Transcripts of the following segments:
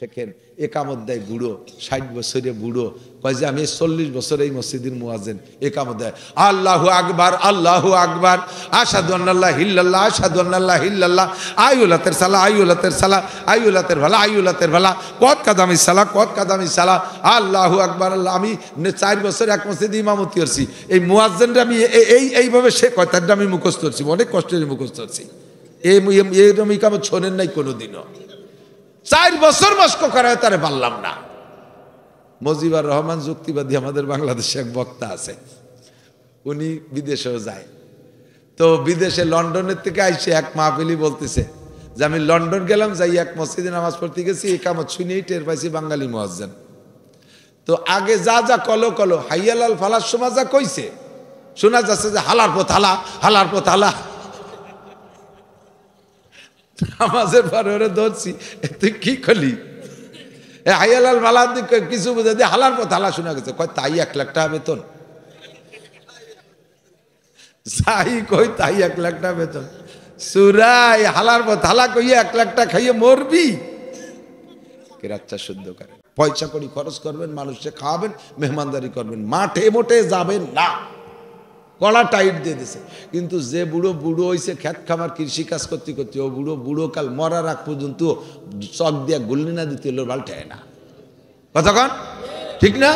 দেখেন একামত দেয় বুড়ো, 60 বছরে বুড়ো, কয় যে আমি 40 বছর এই মসজিদের মুয়াজ্জিন। একামত দেয় আল্লাহু আকবার, আল্লাহু আকবার, আশহাদু আল্লা ইল্লাল্লাহ, আশহাদু আল্লা ইল্লাল্লাহ, আইউলাতের সালাহ, আইউলাতের সালাহ, আইউলাতের ভালা, আইউলাতের ভালা, কত কাদামি সালাহ, কত কাদামি সালাহ, আল্লাহু আকবার। আল্লাহ আমি 4 বছর এক মসজিদে ইমামতি করছি। এই মুয়াজ্জিনরা আমি এইভাবে সে কথাটা আমি মুখস্থ করছি, অনেক কষ্টের মুখস্থ করছি। এইরকম ইকামত শোনেন নাই কোনোদিনও। 4 বছর মস্ক করায় তারে পারলাম না। মুজিবুর রহমান যুক্তিবাদী আমাদের বাংলাদেশে এক বক্তা আছে, উনি বিদেশেও যায়। তো বিদেশে লন্ডনের থেকে আইসে এক মাহফিলি বলতেছে যে আমি লন্ডন গেলাম, যাই এক মসজিদে নামাজ পড়তে গেছি, একামত শুনেই টের পাইছি বাঙালি মুয়াজ্জিন। তো আগে যা যা কলো কলো হাইয়ালাল ফালার সময় যা কইছে শোনা যাচ্ছে যে হালার পথ হালা, হালার পথ হালা। নামাজের পরে ওরে ধরছি, তুই কি করলি? হাইয়ালাল ফালার দিক কিছু বুঝে দিয়ে হালার পথ হালা শোনা গেছে। কয় তাই 1 লাখ টাকা বেতন? যাই কই তাই 1 লাখ টাকা বেতন? সুরাই হালার পথ হালা কইয়া 1 লাখ টাকা খাইয়ে মরবি? কেরাচ্চা শুদ্ধ করে পয়সা করি খরচ করবেন, মানুষকে খাওয়াবেন, মেহমানদারি করবেন, মাঠে মোটে যাবেন না। কড়া টাইট দিয়ে দিছে। কিন্তু যে বুড়ো বুড়ো হয়েছে খেত খামার কৃষি কাজ করতে করতে, ও বুড়ো বুড়ো কাল মরার আগ পর্যন্ত চক দিয়া গুল্লি না দিতে হলো বাল্টায় না। কতক্ষণ ঠিক না?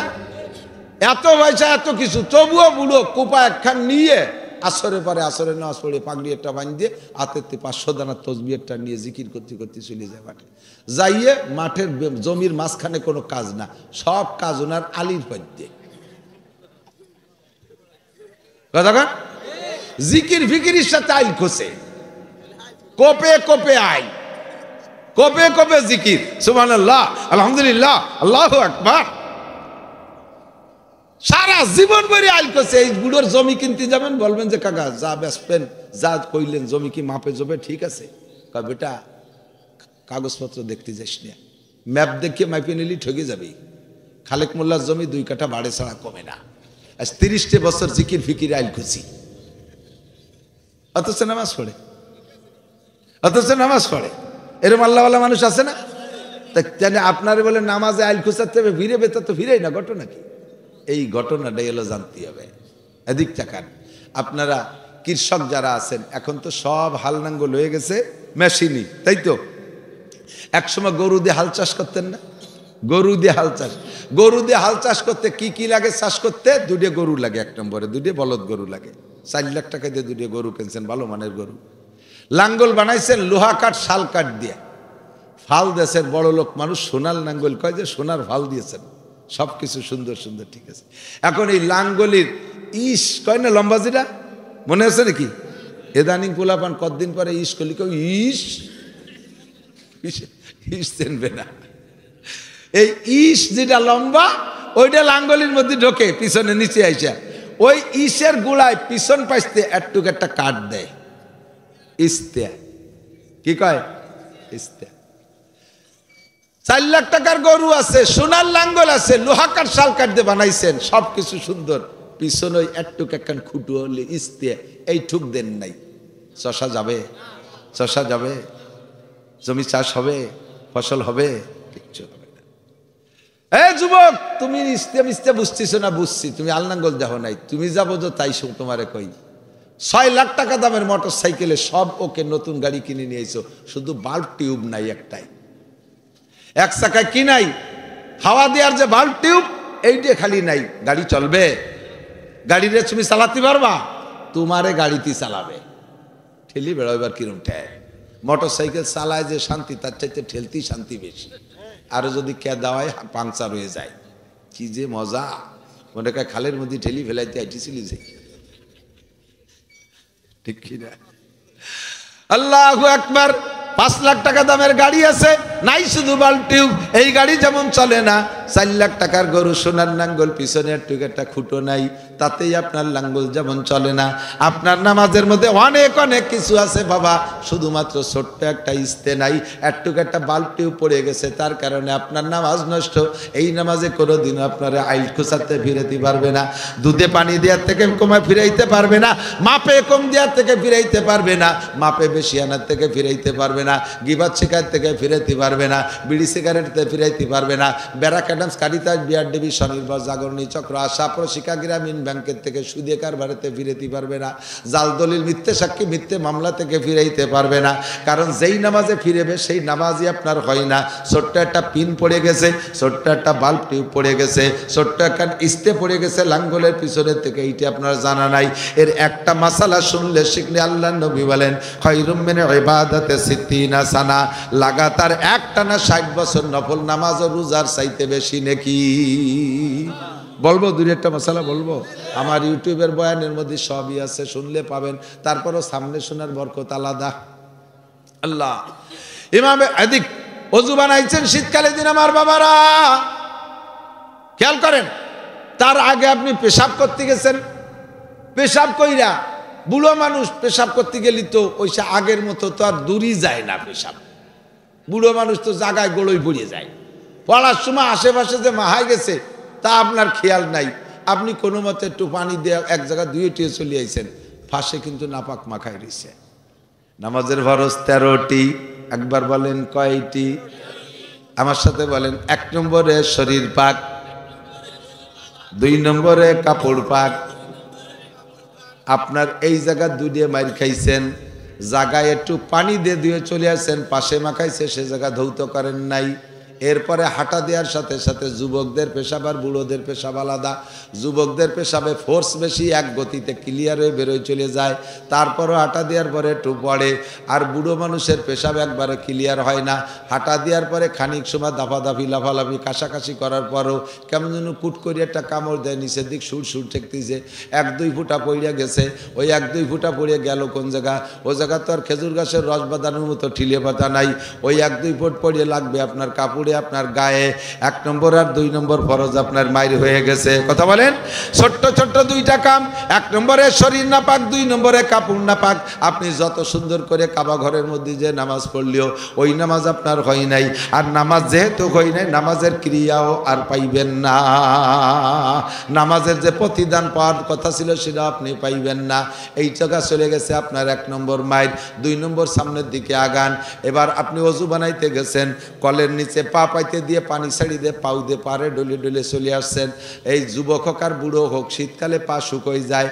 এত পয়সা এত কিছু, তবুও বুড়ো কোপা একখান নিয়ে আসরে পরে আসরে নামাজ পড়ে পাগড়ি একটা বাঁধ দিয়ে হাতের 500 দানা তসবিহ একটা নিয়ে জিকির করতে করতে চলে যায় মাঠে। যাইয়ে মাঠের জমির মাঝখানে কোনো কাজ না, সব কাজ ওনার আলির পদ্যে। কতক্ষণ জিকির ফিকিরির সাথে আইল খোসে, কোপে কোপে আইল, কোপে কোপে জিকির, সুবহানাল্লাহ, আলহামদুলিল্লাহ, আল্লাহু আকবার। সারা জীবন ভরে আইল করছে। এই বুড়োর জমি কিনতে যাবেন, বলবেন যে কাকা যা বেচবেন, যা কইলেন জমি কি মাপে জবে ঠিক আছে? কয় বেটা কাগজপত্র দেখতে যাস না, ম্যাপ দেখিয়ে মাইপে নিলি ঠকে যাবি। খালেক মোল্লার জমি 2 কাঠা বাড়ে ছাড়া কমে না। আজ 30 বছর জিকির ফিকির আইল খুঁজি, অথচ নামাজ পড়ে, অথচ নামাজ পড়ে। এরকম আল্লাহওয়ালা মানুষ আছে না? আপনারে বলে নামাজে আইল খুঁচাতে হবে, ফিরে বেতা তো ফিরেই না। ঘটনা কি? এই ঘটনাটাই হলো জানতে হবে। এদিক তাকান আপনারা, কৃষক যারা আছেন, এখন তো সব হাল নাঙ্গল হয়ে গেছে মেশিনই, তাই তো? একসময় গরু দিয়ে হাল চাষ করতেন না? গরু দিয়ে হাল চাষ, গরু দিয়ে হাল চাষ করতে কি কি লাগে চাষ করতে? 2 গরু লাগে, 1 নম্বরে 2 বলদ গরু লাগে। 4 লাখ টাকা দিয়ে 2 গরু কিনছেন, ভালো মানের গরু। লাঙ্গল বানাইছেন লোহা কাঠ শাল কাঠ দিয়ে, ফাল দিয়েছেন। বড় লোক মানুষ সোনার লাঙ্গল কয় যে সোনার ফাল দিয়েছেন, সব কিছু সুন্দর সুন্দর, ঠিক আছে। এখন এই লাঙ্গলির ইস কয় না লম্বা যেটা, মনে আছে নাকি? এদানিং পোলাপান কতদিন পরে ইস করলি, কেউ ইস ইস চেনবে না। এই ইস যেটা লম্বা, ওইটা লাঙ্গলির মধ্যে ঢোকে পিছনে নিচে আইসা, ওই ইসের গোড়ায় পিছন পাইতে একটুক একটা কাঠ দেয়, ইস্তে। কি কয়? ইস্তে। 4 লাখ টাকার গরু আছে, সোনার লাঙ্গল আছে, লোহা কাঠ শাল কাঠ দিয়ে বানাইছেন, সবকিছু সুন্দর। পিছনে ওই একটুক একখান খুঁটো হলে ইস্তে, এই ঠুক দেন নাই। চষা যাবে? চষা যাবে? জমি চাষ হবে? ফসল হবে? কিচ্ছু হবে না। এই যুবক, তুমি ইস্তে মিস্তে বুঝতেছো না? বুঝছি, তুমি আলনাঙ্গল দেখো নাই। তুমি যাবো তো তাই তোমারে কই, 6 লাখ টাকা দামের মোটর সাইকেলে সব ওকে নতুন গাড়ি কিনে নিয়েছো, শুধু বাল্ব টিউব নাই একটাই। 1 চাকায় কি নাই? হাওয়া দেওয়ার যে বাল্ব টিউব, এইটা খালি নাই। গাড়ি চলবে? গাড়িরে তুমি চালাতে পারবা? তোমারে গাড়িতে চালাবে, ঠেলি বেড়াইবার কিরম ঠেয়। মোটর সাইকেল চালায় যে শান্তি, তার চাইতে ঠেলতেই শান্তি বেশি। আরো যদি কে দাওয়ায় পাংচার হয়ে যায়, কি যে মজা। মনে কয় খালের মধ্যে ঠেলি ফেলাইতে আইটিছিলি যে, ঠিক কিনা? আল্লাহু আকবার। 5 লাখ টাকা দামের গাড়ি আছে, নাই শুধু বাল্ব টিউব। এই গাড়ি যেমন চলে না, 4 লাখ টাকার গরু সোনার লাঙ্গল, পিছনে একটুক একটা খুঁটো নাই, তাতেই আপনার লাঙ্গল যেমন চলে না। আপনার নামাজের মধ্যে অনেক অনেক কিছু আছে বাবা, শুধুমাত্র ছোট্ট একটা ইস্তে নাই, একটুক একটা বাল্ব টিউব পড়ে গেছে, তার কারণে আপনার নামাজ নষ্ট। এই নামাজে কোনোদিনও আপনারা আইল খোঁচাতে ফিরাইতে পারবে না, দুধে পানি দেওয়ার থেকে কমায় ফিরাইতে পারবে না, মাপে কম দেওয়ার থেকে ফিরাইতে পারবে না, মাপে বেশি আনার থেকে ফিরাইতে পারবে না। না, গিবাত শিকায়ত থেকে ফিরাইতে পারবে না, বিড়ি সিগারেট থেকে ফিরাইতে পারবে না, ব্যারাক অ্যাডামস কারিতাস বিআরডিবি স্বনির্ভর জাগরণী চক্র আশা প্রশিকা গ্রামীণ ব্যাংকের থেকে সুদে কারবারেতে ফিরাইতে পারবে না, জাল দলিল মিথ্যে সাক্ষী মিথ্যে মামলা থেকে ফিরাইতে পারবে না। কারণ যেই নামাজে ফিরেবে সেই নামাজই আপনার হয় না। ছোট্ট একটা পিন পড়ে গেছে, ছোট্ট একটা বাল্ব টিউব পড়ে গেছে, ছোট্ট একটা ইস্তে পড়ে গেছে লাঙ্গলের পিছনের থেকে, এইটি আপনার জানা নাই। এর একটা মাসালা শুনলে শিখলে আল্লাহ নবী বলেন খায়রুম মিন ইবাদাতে সিত্তিনা সানা, লাগাতার একটানা 60 বছর নফল নামাজ ও রোজার চাইতে বেশি নেকি। বলবো দুই একটা মশালা বলবো, আমার ইউটিউবের বয়ানের মধ্যে সবই আছে, শুনলে পাবেন। তারপরও সামনে শোনার বরকত আলাদা। আল্লাহ ইমামে এদিক ওযু বানাইছেন শীতকালে দিন আমার বাবারা, খেয়াল করেন। তার আগে আপনি পেশাব করতে গেছেন, পেশাব কইরা বুড়ো মানুষ পেশাব করতে গেলি তো ওইসা আগের মতো তো আর দূরই যায় না পেশাব। বুড়ো মানুষ তো জায়গায় গোড়ই পড়িয়ে যায়, পড়ার সময় আশেপাশে যে মাহাই গেছে তা আপনার খেয়াল নাই। আপনি কোনো মতে একটু পানি দিয়ে এক জায়গায় ধুয়ে টুয়ে চলে আইছেন, ফাঁসে কিন্তু নাপাক মাখাই রয়েছে। নামাজের ফরজ 13টি, একবার বলেন কয়টি? আমার সাথে বলেন। 1 নম্বরে শরীর পাক, 2 নম্বরে কাপড় পাক। আপনার এই জায়গা দুইয়ে মাইর খাইছেন, জায়গায় একটু পানি দিয়ে দিয়ে চলে আসছেন, পাশে মাখাইছে সে জায়গা ধৌত করেন নাই। এরপরে হাঁটা দেওয়ার সাথে সাথে যুবকদের পেশাব আর বুড়োদের পেশাব আলাদা। যুবকদের পেশাবে ফোর্স বেশি, এক গতিতে ক্লিয়ার হয়ে বেরোয় চলে যায়, তারপরও হাঁটা দেওয়ার পরে একটু পড়ে। আর বুড়ো মানুষের পেশাব একবারে ক্লিয়ার হয় না, হাঁটা দেওয়ার পরে খানিক সময় দাফাদাফি লাফালাফি কাশাকাশি করার পরও কেমন যেন কুট করে একটা কামড় দেয়, নিচের দিক সুর সুর ঠেকতেছে, 1-2 ফুটা পড়িয়া গেছে। ওই 1-2 ফুটা পড়িয়ে গেল কোন জায়গা? ও জায়গা তো আর খেজুর গাছের রস বাঁধানোর মতো ঠিলে পাতা নাই। ওই 1-2 ফুট পড়িয়ে লাগবে আপনার কাপড়ে, আপনার গায়ে। 1 নম্বর আর 2 নম্বর ফরজ আপনার মাইর হয়ে গেছে। কথা বলেন। ছোট্ট ছোট্ট 2টা কাম, 1 নম্বরে শরীর নাপাক, 2 নম্বরে কাপড় নাপাক। আপনি যত সুন্দর করে কাবা ঘরের মধ্যে যে নামাজ পড়লেও ওই নামাজ আপনার হয় নাই। আর নামাজ যেহেতু হয় নাই, নামাজের ক্রিয়াও আর পাইবেন না। নামাজের যে প্রতিদান পাওয়ার কথা ছিল সেটা আপনি পাইবেন না। এই জায়গা চলে গেছে আপনার 1 নম্বর মাইর। 2 নম্বর সামনের দিকে আগান। এবার আপনি ওযু বানাইতে গেছেন, কলের নিচে পা পাইতে দিয়ে পানি ছাড়ি দিয়ে পাউ দিয়ে পারে ডলে ডলে চলে আসছেন। এই যুবক হোক আর বুড়ো হোক, শীতকালে পা শুকোয় যায়,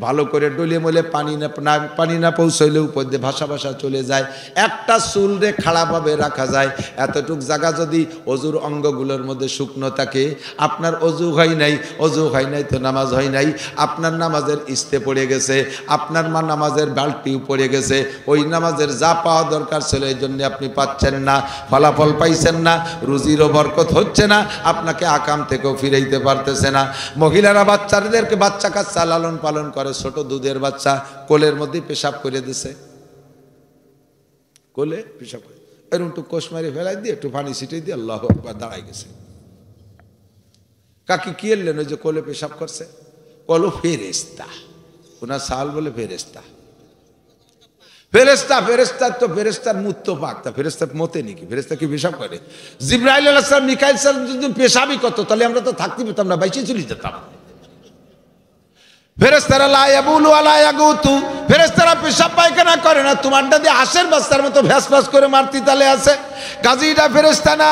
ভালো করে ডলে মলে পানি না পৌঁছইলে উপর দিয়ে ভাসা ভাসা চলে যায়। একটা চুল রে খাড়াভাবে রাখা যায়, এতটুক জায়গা যদি অজুর অঙ্গগুলোর মধ্যে শুকনো থাকে, আপনার অজু হয় নাই, অজু হয় নাই তো নামাজ হয় নাই। আপনার নামাজের ইস্তে পড়ে গেছে, আপনার মা নামাজের বাল্টিও পড়ে গেছে। ওই নামাজের যা পাওয়া দরকার ছিল এই জন্য আপনি পাচ্ছেন না, ফলাফল পাইছেন না, রুজিরও বরকত হচ্ছে না, আপনাকে আকাম থেকেও ফিরাইতে পারতেছে না। মহিলারা বাচ্চাদেরকে বাচ্চা কাচ্চা লালন পালন করে, ছোট দুধের বাচ্চা কোলের মধ্যে পেশাব করে দিছে, কোলে পেশাব করে এরকম একটু কোষ মারি ফেলাই দিয়ে একটু পানি ছিটিয়ে দিয়ে আল্লাহু আকবার দাঁড়াই গেছে। কাকি কি এলেন? ওই যে কোলে পেশাব করছে, কলো ফেরেস্তা, ওনার সাল বলে ফেরেস্তা। ফেরেস্তা ফেরেস্তার তো ফেরেস্তার মুখ তো পাক, তা ফেরেস্তার মতে নাকি? ফেরেস্তা কি পেশাব করে? জিবরাইল আলাইহিস সালাম মিকাইল সালাম যদি পেশাবই করতো তাহলে আমরা তো থাকতে পেতাম না, বাইচে চলে যেতাম। ফেরেস্তারা লা ইয়াবুলু ওয়া লা ইয়াগুতু, ফেরেস্তারা পেশাব পায়খানা করে না, তোমারটা দিয়ে হাঁসের বাচ্চার মতো ভ্যাস ভ্যাস করে মারতি তালে আছে। কাজীটা ফেরেস্তা না,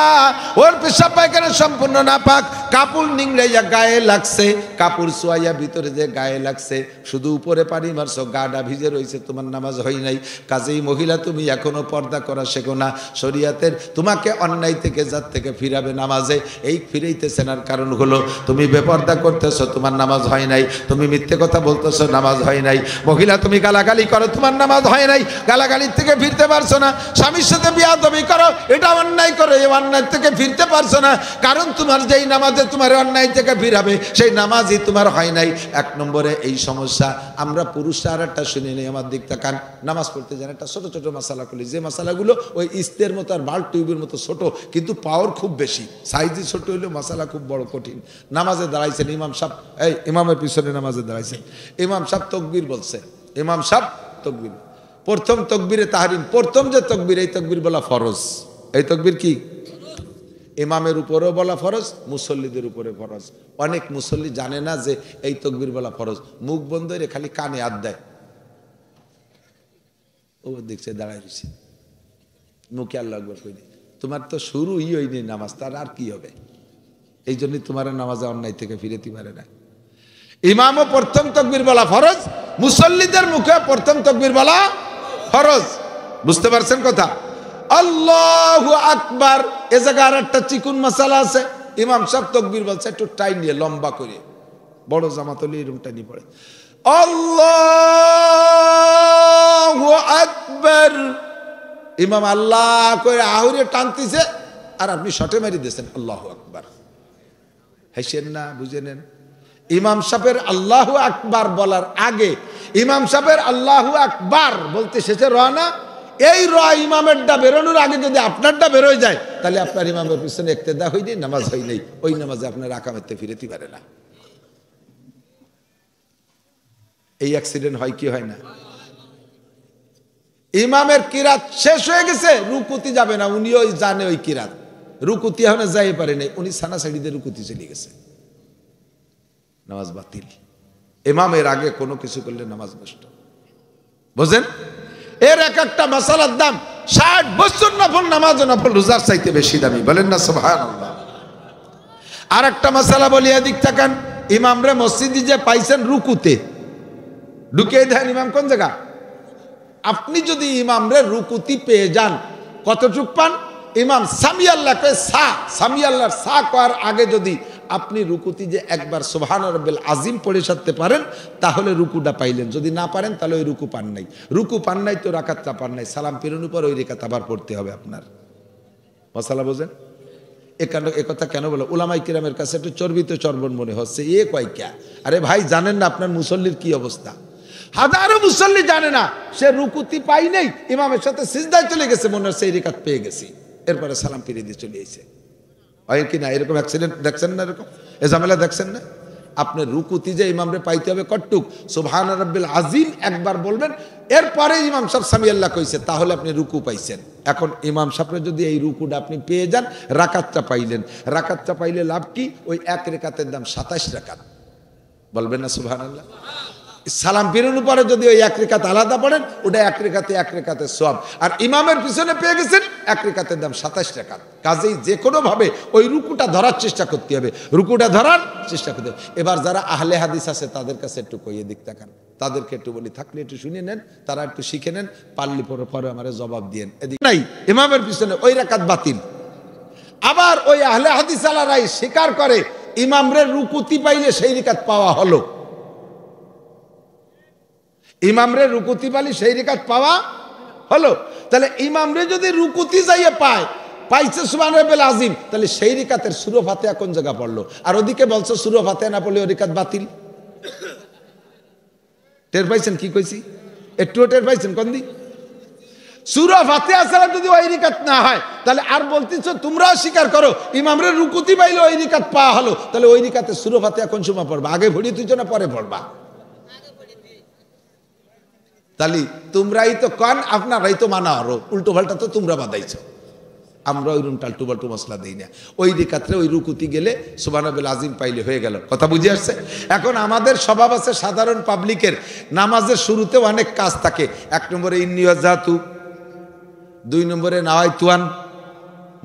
ওর পেশাব পায়খানা সম্পূর্ণ নাপাক। কাপড় নিংড়াইয়া গায়ে লাগছে, কাপড় সোয়াইয়া ভিতরে যে গায়ে লাগছে, শুধু উপরে পানি মারছো, গাটা ভিজে রয়েছে, তোমার নামাজ হয় নাই। কাজেই মহিলা তুমি এখনো পর্দা করা শেখো না। শরীয়তের তোমাকে অন্যায় থেকে যার থেকে ফিরাবে নামাজে, এই ফিরাইতেছে না কারণ হলো তুমি বেপর্দা করতেছো, তোমার নামাজ হয় নাই। তুমি মিথ্যে কথা বলতেছো, নামাজ হয় নাই। মহিলা তুমি গালাগালি করো, তোমার নামাজ হয় নাই, গালাগালির থেকে ফিরতে পারছো না। স্বামীর সাথে বিয়াদবি করো, এটা অন্যায় করো, এই অন্যায় থেকে ফিরতে পারছো না, কারণ তোমার যেই নামাজে তোমার অন্যায় থেকে ফিরাবে সেই নামাজই তোমার হয় নাই। 1 নম্বরে এই সমস্যা। আমরা পুরুষরা আর একটা শুনে নেই, আমার দিক তাকান। নামাজ পড়তে যান, একটা ছোট ছোট মশালা করলি, যে মশালাগুলো ওই ইস্তের মতো আর বাল্ব টিউবের মতো ছোট, কিন্তু পাওয়ার খুব বেশি, সাইজই ছোট হইলেও মশালা খুব বড় কঠিন। নামাজে দাঁড়াইছেন ইমাম সাহেব, এই ইমামের পিছনে নামাজে দাঁড়াইছেন, ইমাম সাহেব তকবীর বলছে, ইমাম সাহেব তকবীর, প্রথম তকবীরে তাহরিম, প্রথম যে তকবীর, এই তকবীর বলা ফরজ। এই তকবীর কি? ইমামের উপরেও বলা ফরজ, মুসল্লিদের উপরে ফরজ। অনেক মুসল্লি জানে না যে এই তকবীর বলা ফরজ, মুখ বন্ধ করে খালি কানে হাত দেয়, ও দেখছে দাঁড়ায় রয়েছে। মুখে আল্লাহু আকবার কই দিই, তোমার তো শুরুই হয়নি নামাজ, তার আর কি হবে? এই জন্যই তোমার নামাজে অন্যায় থেকে ফিরেতে পারে না। ইমামও প্রথম তাকবীর বলা ফরজ, মুসল্লিদের মুখে প্রথম তাকবীর বলা ফরজ। বুঝতে পারছেন কথা? আল্লাহু আকবার। এ জায়গায় আর একটা চিকুন মাসালা আছে। ইমাম সাহেব তাকবীর বলছে একটু টাইম নিয়ে, লম্বা করে, বড় জামাত হলে এরকম টাইনি পড়ে, আল্লাহু আকবার। ইমাম আল্লাহ করে আহুরে টানতেছে, আর আপনি শটে মারি দিয়েছেন আল্লাহু আকবার। হাসেন না, বুঝে নেন। ইমাম সাহেবের আল্লাহু আকবার বলার আগে, ইমাম সাহেবের আল্লাহু আকবার বলতে শেষে র না, এই র ইমামেরটা বেরোনোর আগে যদি আপনারটা বেরোয় যায়, তাহলে আপনার ইমামের পিছনে ইক্তেদা হয়নি, নামাজ হয় নাই। ওই নামাজে আপনার আকামেতে ফিরেতে পারে না। এই অ্যাক্সিডেন্ট হয় কি হয় না? ইমামের কিরাত শেষ হয়ে গেছে, রুকুতি যাবে না, উনিও জানে ওই কিরাত, রুকুতি এখন যাই পারে নাই, উনি সানা সাইডিতে রুকুতি চলে গেছে, নামাজ বাতিল। ইমামের আগে কোনো কিছু করলে নামাজ নষ্ট। বুঝেন? এর এক একটা মাসালার দাম 60 বছর নফল নামাজ ও নফল রোজার চাইতে বেশি দামি। বলেন না সুবহানাল্লাহ। আর একটা মাসালা বলি, এদিক তাকান। ইমামরে মসজিদে যে পাইছেন রুকুতে, ঢুকিয়ে দেন ইমাম কোন জায়গা? আপনি যদি ইমামরে রুকুতি পেয়ে যান, কতটুক পান? ইমাম সামি আল্লাহকে সা, সামি আল্লাহর সা করার আগে যদি আপনি রুকুতি যে একবার সুবহান রাব্বিল আজিম পড়ে সারতে পারেন, তাহলে রুকুটা পাইলেন। যদি না পারেন তাহলে ওই রুকু পান নাই। রুকু পান নাই তো রাকাতটা পান নাই। সালাম ফিরানোর পর ওই রেখাত আবার পড়তে হবে আপনার। মশালা বোঝেন? এ কথা কেন বলো? উলামায়ে কিরামের কাছে একটু চর্বিত চর্বণ মনে হচ্ছে। এ কয় ক্যা? আরে ভাই, জানেন না আপনার মুসল্লির কি অবস্থা? হাজারো মুসল্লি জানে না, সে রুকুতি পাই নাই, ইমামের সাথে সিজদায় চলে গেছে, মনে হচ্ছে এই রেখাত পেয়ে গেছি, এরপরে সালাম ফিরিয়ে দিয়ে চলে এসেছে। হয় কি না? এরকম অ্যাক্সিডেন্ট দেখছেন না? এরকম এ ঝামেলা দেখছেন না? আপনার রুকুতি যে ইমামরে পাইতে হবে কটুক, সুবহান রাব্বিল আজিম একবার বলবেন, এরপরে ইমাম সাহেব সামি আল্লাহ কইছে, তাহলে আপনি রুকু পাইছেন। এখন ইমাম সাহেবের যদি এই রুকুটা আপনি পেয়ে যান, রাকাতটা পাইলেন। রাকাতটা পাইলে লাভ কি? ওই এক রেখাতের দাম 27 রাকাত। বলবেন না সুবহানাল্লাহ? সালাম ফিরানোর পরে যদি ওই এক রেখাত আলাদা পড়েন, ওটা এক রেখাতে সওয়াব। আর ইমামের পিছনে পেয়ে গেছেন, এক রেখাতের দাম 27 রাকাত। কাজেই যে কোনো ভাবে ওই রুকুটা ধরার চেষ্টা করতে হবে, রুকুটা ধরার চেষ্টা করতে হবে। এবার যারা আহলে হাদিস আছে তাদের কাছে একটু কইয়ে দিক তাকান, তাদেরকে একটু বলি, থাকলে একটু শুনে নেন, তারা একটু শিখে নেন, পারলে পরে আমারে জবাব দিয়েন। এদিকে নাই, ইমামের পিছনে ওই রাকাত বাতিল। আবার ওই আহলে হাদিস আলারাই স্বীকার করে ইমামরে রুকুতি পাইলে সেই রেখাত পাওয়া হলো, ইমামরে রুকুতি পালি সেই রেখাত পাওয়া হলো। তাহলে ইমামরে যদি রুকুতি যাইয়ে পাইছে সুবহান রাব্বিল আজিম, তাহলে সেই রেখাতের সূরা ফাতিহা কোন জায়গা পড়লো? আর ওদিকে বলছো সূরা ফাতিহা না পড়লে ওই রেখাত বাতিল। টের পাইছেন কি কইছি? একটু টের পাইছেন? কোন দিক? সূরা ফাতিহা ছাড়া যদি ওই রেখাত না হয়, তাহলে আর বলতেছো তোমরাও স্বীকার করো ইমামরে রুকুতি পাইলে ওই রেখাত পাওয়া হলো, তাহলে ওই রেখাতে সূরা ফাতিহা কোন সময় পড়বা? আগে ভরিয়ে তুইছো না পরে পড়বা? তাহলে তোমরাই তো কন, আপনারাই তো মানা আরো উল্টো পাল্টা তো তোমরা বাদাইছো, আমরা ওই রুম টাল্টু বাল্টু মশলা দিই না। ওই রেখাতে ওই রুকুতি গেলে সুবহান রাব্বিল আজিম পাইলে হয়ে গেল। কথা বুঝে আসছে? এখন আমাদের স্বভাব আছে সাধারণ পাবলিকের, নামাজের শুরুতে অনেক কাজ থাকে। 1 নম্বরে ইন্নী ওয়াজহাতু, 2 নম্বরে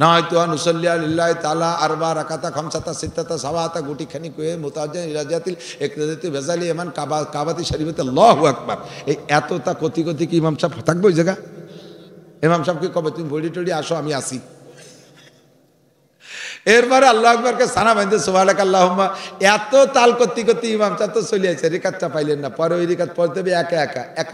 নাওয়াইতুয়ান উসাল্লি লিল্লাহি তাআলা আরবা রাকাতা খামসাতা সিত্তাতা সাবাতা গুটি খানি কয়ে মুতাওয়াজ্জিহ ইরাজাতিল ইকরাদাতি বেজালি এমান কাবাতি শরীফতে আল্লাহু আকবার। এই এতটা কতি কি ইমাম সাহেব থাকবে ওই জায়গা? ইমাম সাহেবকে কবে তুমি বডি টডি আসো, আমি আসি। এরপরে আল্লাহু আকবারকে সানা বাঁধতে সুবহানাকা আল্লাহুম্মা, এত তাল করতে ইমাম সাহেব তো চলে আসে, রেখাতটা পাইলেন না, পরে ওই রেখাত পড়তে হবে এক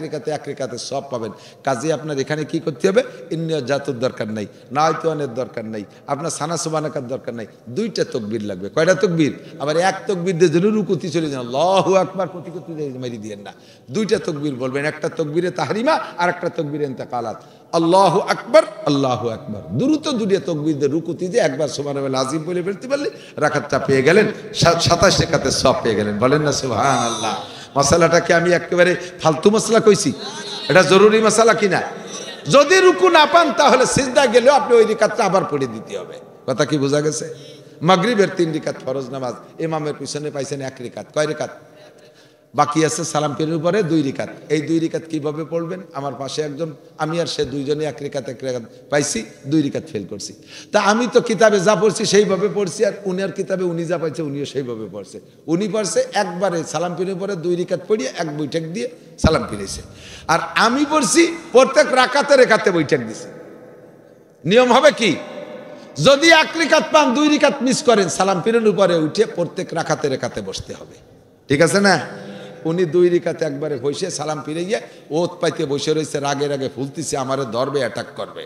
রেখাতে সব পাবেন। কাজে আপনার এখানে কি করতে হবে? ইন্নিয়ত জাতুর দরকার নাই, নাওয়াইতুয়ানের দরকার নাই, আপনার সানা সুবহানাকার দরকার নাই, 2টা তাকবীর লাগবে। কয়টা তাকবীর? আবার এক তাকবীর দিয়ে যদি রুকুতি চলে যান, আল্লাহু আকবার কতি মারি দিয়েন না, 2টা তাকবীর বলবেন। একটা তাকবীরে তাহরিমা আর একটা তাকবীরে ইন্তেকালাত। আল্লাহু আকবার, আল্লাহু আকবার, দ্রুত 2টা তাকবীর দিয়ে রুকুতি দিয়ে একবার সুবহান রাব্বিল আজিম বলে ফেলতে পারলে রাকাতটা পেয়ে গেলেন, 27 রাকাতের সওয়াব পেয়ে গেলেন। বলেন না সুবহানাল্লাহ? মশালাটাকে আমি একেবারে ফালতু মশলা কইছি? এটা জরুরি মশলা কিনা? যদি রুকু না পান তাহলে সিজদা গেলেও আপনি ওই রাকাতটা আবার পড়ে দিতে হবে। কথা কি বোঝা গেছে? মাগরিবের 3 রাকাত ফরজ নামাজ, ইমামের পিছনে পাইছেন 1 রাকাত। কয় রাকাত? বাকি আছে সালাম ফিরানোর পরে 2 রিকাত। এই 2 রিকাত কিভাবে পড়বেন? আমার পাশে একজন, আমি আর সে দুইজনে 1 রিকাত পাইছি, 2 রিকাত ফেল করছি। তা আমি তো কিতাবে যা পড়ছি সেইভাবে পড়ছি, আর উনার কিতাবে উনি যা পাইছে উনিও সেইভাবে পড়ছে। উনি পড়ছে একবারে সালাম ফিরানোর পরে 2 রিকাত পড়িয়ে 1 বৈঠক দিয়ে সালাম ফিরেছে, আর আমি পড়ছি প্রত্যেক রাকাতে রেখাতে বৈঠক দিছি। নিয়ম হবে কি? যদি 1 রিকাত পান, 2 রিকাত মিস করেন, সালাম ফিরানোর পরে উঠে প্রত্যেক রাকাতে রেখাতে বসতে হবে। ঠিক আছে না? উনি 2 রিকাতে একবারে বসে সালাম ফিরে গিয়ে ওত পাইতে বসে রয়েছে, রাগে রাগে ফুলতেছে, আমারে ধরবে, অ্যাটাক করবে।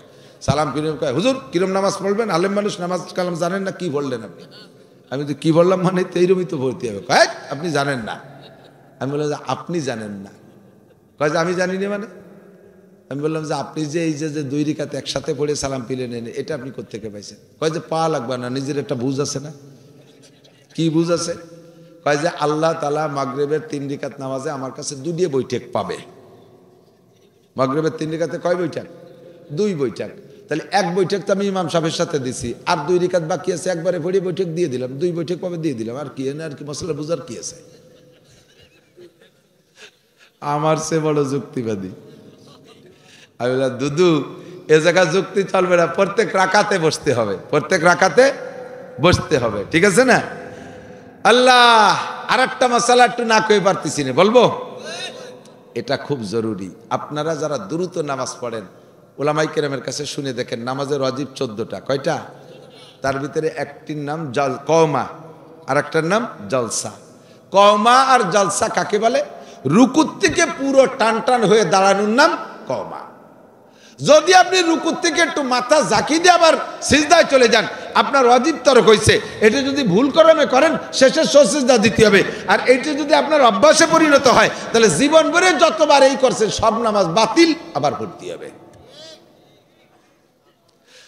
সালাম ফিরে কয়, হুজুর কিরম নামাজ পড়বেন? আলেম মানুষ নামাজ কালাম জানেন না, কি বললেন আপনি? আমি তো কি বললাম, মানে তো এইরকমই তো ভর্তি হবে। কয় আপনি জানেন না। আমি বললাম যে আপনি জানেন না। কয় যে আমি জানি না মানে? আমি বললাম যে আপনি যে এই যে 2 রিকাত একসাথে পড়ে সালাম ফিরে নেন, এটা আপনি কোত্থেকে পাইছেন? কয় যে পা লাগবে না, নিজের একটা বুঝ আছে না। কি বুঝ আছে? কয় যে আল্লাহ তাআলা মাগরিবের 3 রিকাত নামাজে আমার কাছে 2 বৈঠক পাবে। মাগরিবের 3 রিকাতে কয় বৈঠক? 2 বৈঠক। তাহলে 1 বৈঠক তো আমি ইমাম সাহেবের সাথে দিছি, আর 2 রিকাত বাকি আছে, একবারে পড়ে বৈঠক দিয়ে দিলাম, 2 বৈঠক পাবে দিয়ে দিলাম। আর কি না, আর কি মশলা বুঝার কি আছে? আমার সে বড় যুক্তিবাদী। আমি বললাম দুদু, এ জায়গা যুক্তি চলবে না, প্রত্যেক রাকাতে বসতে হবে, প্রত্যেক রাকাতে বসতে হবে। ঠিক আছে না? আল্লাহ, আর একটা মাসালা একটু না কয়ে পারতেছি না, বলবো? এটা খুব জরুরি। আপনারা যারা দ্রুত নামাজ পড়েন, ওলামাই কেরামের কাছে শুনে দেখেন, নামাজের ওয়াজিব 14টা। কয়টা? তার ভিতরে একটির নাম কওমা, আর একটার নাম জলসা। কওমা আর জলসা কাকে বলে? রুকুর থেকে পুরো টান টান হয়ে দাঁড়ানোর নাম কওমা। যদি আপনি রুকুর থেকে একটু মাথা ঝাঁকি দিয়ে আবার সিজদায় চলে যান, আপনার ওয়াজিব তরক হয়েছে। এটা যদি ভুল করমে করেন, শেষে সিজদা দিতে হবে। আর এইটা যদি আপনার অভ্যাসে পরিণত হয়, তাহলে জীবন ভরে যতবার এই করছেন সব নামাজ বাতিল, আবার পড়তে হবে।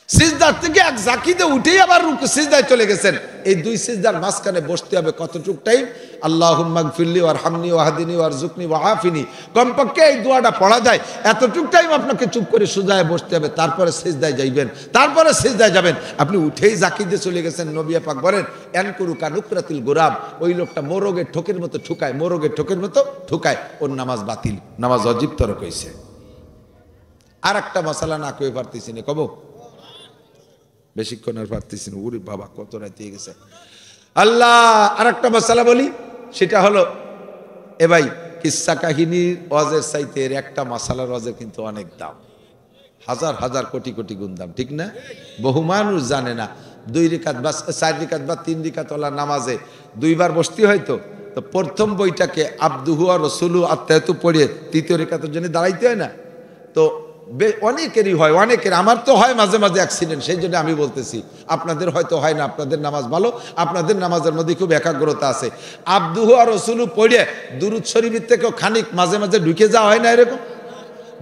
সিজদার থেকে 1 ঝাঁকিতে উঠেই আবার সিজদায় চলে গেছেন, এই 2 সিজদার মাঝখানে বসতে হবে কতটুক টাইম? আল্লাহুম্মা গফিরলি ওয়ারহামনি ওয়াহদিনি ওয়ারযুকনি ওয়াআফিনি। কমপক্ষে এই দোয়াটা পড়া যায়, এতটুক টাইম আপনাকে চুপ করে সুজায় বসতে হবে, তারপরে সিজদায় যাইবেন, তারপরে সিজদায় যাবেন। আপনি উঠেই ঝাঁকি দিয়ে চলে গেছেন, নবী পাক বলেন ইয়ানকুরু কানুকরাতিল গোরাব, ওই লোকটা মোরগের ঠোকের মতো ঠুকায়, মোরগের ঠোকের মতো ঠুকায়, ওর নামাজ বাতিল, নামাজ ওয়াজিব তরক হইছে। আর একটা মশালা না কয়ে পারতেছি না, কব বেশিক্ষণ আর পারতেছি না, ওরে বাবা কত রাতে গেছে। আল্লাহ, আর একটা মশালা বলি, সেটা হলো এ ভাই, কিসসা কাহিনীর ওয়াজের চাইতে এর একটা মশালার ওয়াজের কিন্তু অনেক দাম, হাজার হাজার কোটি কোটি গুণ দাম। ঠিক না? বহু মানুষ জানে না 2 রিকাত বা 4 রিকাত বা 3 রিকাত ওলা নামাজে 2 বার বসতে হয়তো, তো প্রথম বইটাকে আব্দুহু আর রসুলু আত্মায়াতু পড়িয়ে 3য় রিকাতের জন্য দাঁড়াইতে হয় না? তো অনেকেরই হয়, অনেকের, আমার তো হয় মাঝে মাঝে অ্যাক্সিডেন্ট, সেই জন্য আমি বলতেছি। আপনাদের হয়তো হয় না, আপনাদের নামাজ ভালো, আপনাদের নামাজের মধ্যে খুব একাগ্রতা আছে। আব্দুহু আর রসুলু পড়ে দুরূদ শরীফের থেকেও খানিক মাঝে মাঝে ঢুকে যাওয়া হয় না এরকম?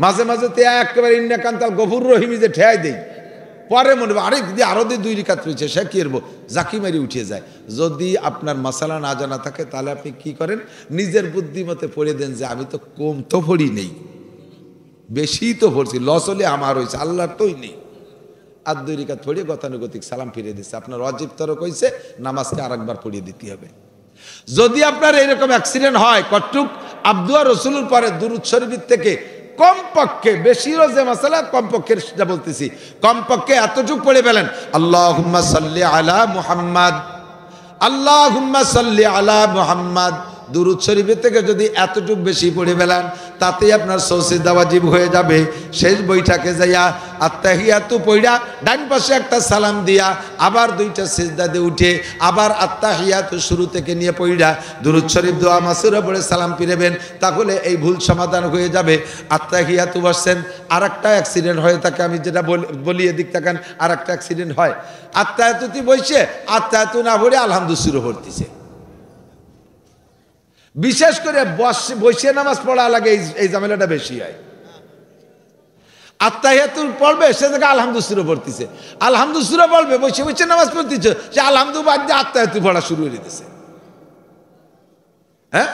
মাঝে মাঝে তো একেবারে ইন্নাকান্তাল গফুর রহিমি যে ঠেয়াই দেই, পরে মনে হবে আরে দিদি আরো 2 রিকাত রয়েছে, সে কি করবো, জাকি মারি উঠে যায়। যদি আপনার মাসালা না জানা থাকে, তাহলে আপনি কি করেন, নিজের বুদ্ধিমতে পড়ে দেন যে আমি তো কম তো পড়ি নেই, বেশি তো পড়ছি, লস হলে আমার হয়েছে, আল্লাহর তোই নেই। আর 2 রিকাত পড়িয়ে গতানুগতিক সালাম ফিরিয়ে দিচ্ছে, আপনার ওয়াজিব তরক হয়েছে, নামাজকে আরেকবার পড়িয়ে দিতে হবে। যদি আপনার এরকম অ্যাক্সিডেন্ট হয়, কটুক আব্দু আর রসুলের পরে দুরূদ শরীফের থেকে কমপক্ষে, বেশি রোজে মাসালা, কমপক্ষে যা বলতেছি, কমপক্ষে এতটুকু পড়ে ফেলেন, আল্লাহুম্মা সাল্লি আলা মুহাম্মাদ, আল্লাহুম্মা সাল্লি আলা মুহাম্মাদ। দুরূদ শরীফের থেকে যদি এতটুকু বেশি পড়ে ফেলেন, তাতেই আপনার সিজদা ওয়াজিব হয়ে যাবে। শেষ বইটাকে যাইয়া আত্তাহিয়াতু পড়া, ডান পাশে একটা সালাম দিয়া, আবার 2টা সিজদা দিয়ে উঠে আবার আত্তাহিয়াতু শুরু থেকে নিয়ে পড়া দুরূদ শরীফ দোয়া মাসুরা পড়ে সালাম ফিরাবেন, তাহলে এই ভুল সমাধান হয়ে যাবে। আত্তাহিয়াতু বসছেন, আর একটা অ্যাক্সিডেন্ট হয়ে থাকে, আমি যেটা বলি এদিক তাকান, আর একটা অ্যাক্সিডেন্ট হয়, আত্তাহিয়াতুতে বসে আত্তাহিয়াতু না পড়ে আলহামদুলিল্লাহ পড়তেছে। বিশেষ করে বসে নামাজ পড়া লাগে, এই ঝামেলাটা বেশি হয়। আত্তাহিয়াতু পড়বে, সে থেকে আলহামদুলিল্লাহ পড়তেছে, আলহামদুলিল্লাহ বলবে, বসে বসে নামাজ পড়তেছে, সে আলহামদুলিল্লাহ বাদ দিয়ে আত্তাহিয়াতু পড়া শুরু করে দিতেছে। হ্যাঁ,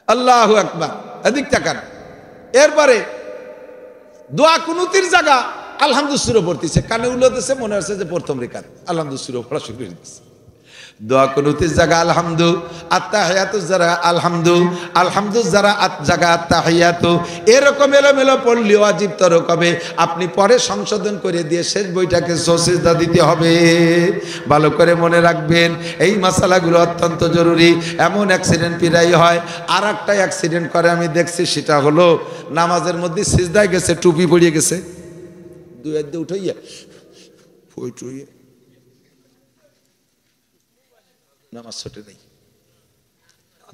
আল্লাহু আকবার, এদিক তাকান। এরপরে দোয়া কুনুতির জায়গা আলহামদুলিল্লাহ পড়তেছে, কানে উল্লেছে, মনে হচ্ছে যে প্রথম রিকাত, আলহামদুলিল্লাহ পড়া শুরু করে দিতেছে। দোয়া কুনুতের জায়গা আলহামদু, আত্তাহিয়াতু যারা আলহামদু, আলহামদু যারা জায়গা আত্তাহিয়াতু, এরকম এলোমেলো পড়লেও ওয়াজিব তরক হবে। আপনি পরে সংশোধন করে দিয়ে শেষ বইটাকে সিজদা দিতে হবে। ভালো করে মনে রাখবেন, এই মাসালাগুলো অত্যন্ত জরুরি। এমন অ্যাক্সিডেন্ট প্রায় হয়। আর একটা অ্যাক্সিডেন্ট করে আমি দেখছি, সেটা হলো নামাজের মধ্যে সিজদায় গেছে, টুপি পড়িয়ে গেছে, দুই হাত দিয়ে উঠাইয়া ফুটুইয়ে নামাজ ছোটে নেই,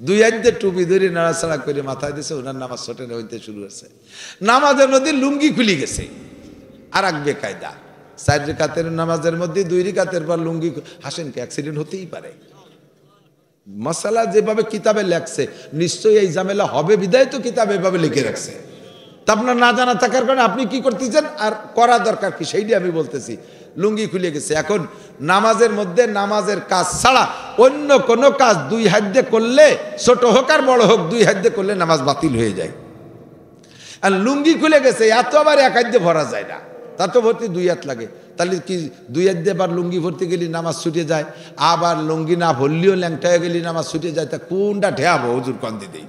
দুই হাত দিয়ে টুপি ধরে নাড়াচাড়া করে মাথায় দিয়েছে, ওনার নামাজ ছোটে হইতে শুরু হয়েছে। নামাজের মধ্যে লুঙ্গি খুলে গেছে। আর এক বেকায়দা, 4 রাকাতের নামাজের মধ্যে 2 রাকাতের পর লুঙ্গি, হাসেন কি, অ্যাক্সিডেন্ট হতেই পারে। মাসালা যেভাবে কিতাবে লেখছে, নিশ্চয়ই এই ঝামেলা হবে বিদায় তো কিতাবে এভাবে লিখে রাখছে। তা আপনার না জানা থাকার কারণে আপনি কি করতেছেন আর করা দরকার কি, সেইটি আমি বলতেছি। লুঙ্গি খুলে গেছে। এখন নামাজের মধ্যে নামাজের কাজ ছাড়া অন্য কোনো কাজ 2 হাত দিয়ে করলে, ছোট হোক আর বড় হোক, 2 হাত দিয়ে করলে নামাজ বাতিল হয়ে যায়। আর লুঙ্গি খুলে গেছে, এত আবার 1 হাত দিয়ে ভরা যায় না, তা তো ভর্তি 2 হাত লাগে। তাহলে কি 2 হাত দিয়ে আবার লুঙ্গি ভর্তি গেলে নামাজ ছুটে যায়, আবার লুঙ্গি না ভরলেও ল্যাংটা হয়ে গেলে নামাজ ছুটে যায়। তা কোনটা ঠেয়াবো হুজুর কন্দি দেই,